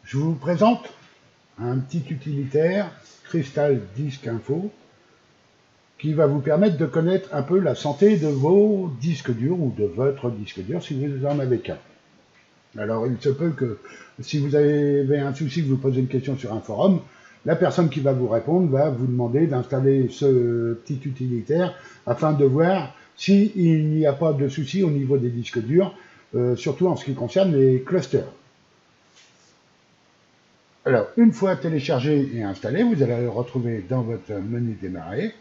Je vous présente un petit utilitaire Crystal Disk Info qui va vous permettre de connaître un peu la santé de vos disques durs ou de votre disque dur si vous en avez qu'un. Alors il se peut que si vous avez un souci, que vous posez une question sur un forum, la personne qui va vous répondre va vous demander d'installer ce petit utilitaire afin de voir s'il n'y a pas de souci au niveau des disques durs, surtout en ce qui concerne les clusters. Alors, une fois téléchargé et installé, vous allez le retrouver dans votre menu démarrer.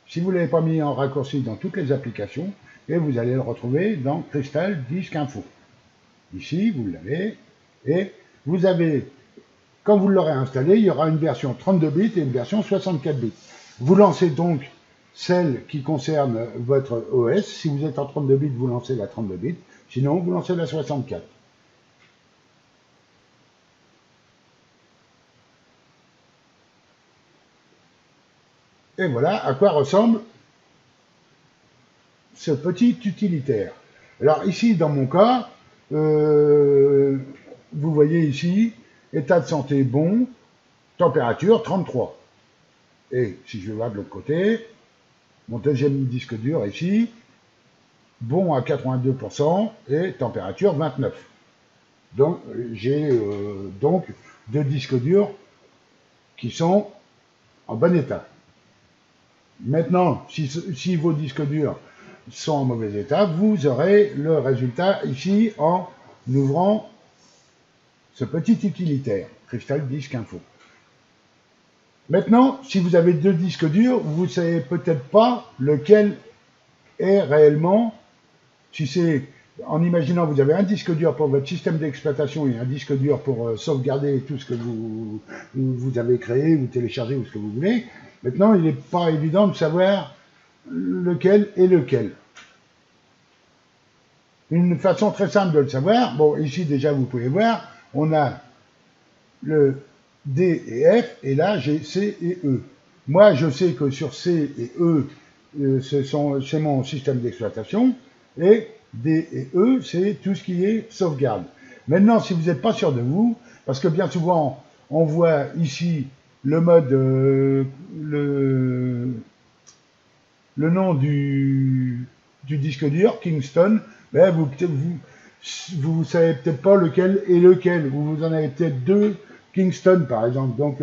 Si vous ne l'avez pas mis en raccourci dans toutes les applications, et vous allez le retrouver dans Crystal Disk Info. Ici, vous l'avez, et vous avez, quand vous l'aurez installé, il y aura une version 32 bits et une version 64 bits. Vous lancez donc celle qui concerne votre OS. Si vous êtes en 32 bits, vous lancez la 32 bits. Sinon, vous lancez la 64. Et voilà à quoi ressemble ce petit utilitaire. Alors ici, dans mon cas, vous voyez ici, état de santé bon, température 33. Et si je vais voir de l'autre côté, mon deuxième disque dur ici, bon à 82% et température 29. Donc j'ai donc deux disques durs qui sont en bon état. Maintenant, si vos disques durs sont en mauvais état, vous aurez le résultat ici en ouvrant ce petit utilitaire, Crystal Disk Info. Maintenant, si vous avez deux disques durs, vous ne savez peut-être pas lequel est réellement, si c'est, en imaginant vous avez un disque dur pour votre système d'exploitation et un disque dur pour sauvegarder tout ce que vous avez créé ou téléchargé ou ce que vous voulez. Maintenant, il n'est pas évident de savoir lequel est lequel. Une façon très simple de le savoir, bon, ici déjà vous pouvez voir, on a le D et F, et là j'ai C et E. Moi je sais que sur C et E, c'est mon système d'exploitation, et D et E, c'est tout ce qui est sauvegarde. Maintenant, si vous n'êtes pas sûr de vous, parce que bien souvent, on voit ici le mode, le nom du disque dur, Kingston, ben vous savez peut-être pas lequel est lequel. Vous en avez peut-être deux Kingston, par exemple, donc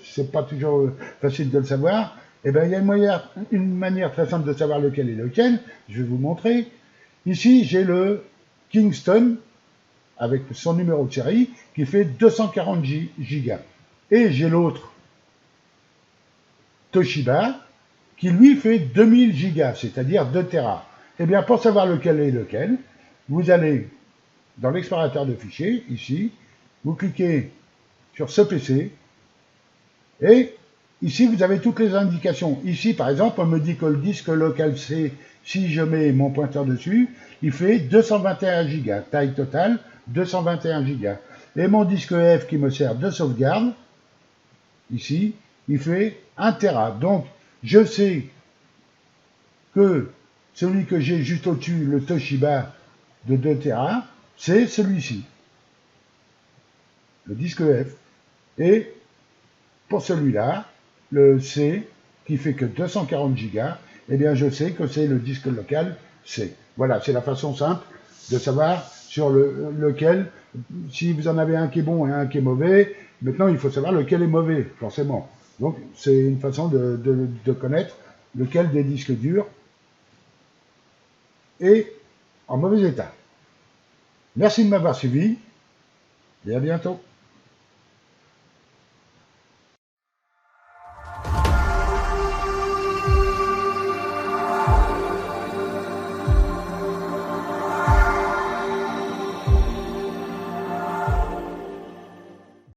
c'est pas toujours facile de le savoir. Et ben il y a une manière très simple de savoir lequel est lequel. Je vais vous montrer. Ici, j'ai le Kingston avec son numéro de série qui fait 240 Go. Et j'ai l'autre Toshiba qui lui fait 2000 Go, c'est-à-dire 2 Tera. Eh bien, pour savoir lequel est lequel, vous allez dans l'explorateur de fichiers, ici, vous cliquez sur ce PC, et ici, vous avez toutes les indications. Ici, par exemple, on me dit que le disque local C, si je mets mon pointeur dessus, il fait 221 Go, taille totale, 221 Go. Et mon disque F qui me sert de sauvegarde, ici, il fait 1 Tera. Donc, je sais que celui que j'ai juste au-dessus, le Toshiba de 2 Tera, c'est celui-ci, le disque F. Et pour celui-là, le C, qui fait que 240 Go, eh bien je sais que c'est le disque local C. Voilà, c'est la façon simple de savoir sur lequel, si vous en avez un qui est bon et un qui est mauvais, maintenant il faut savoir lequel est mauvais, forcément. Donc c'est une façon de connaître lequel des disques durs est en mauvais état. Merci de m'avoir suivi et à bientôt.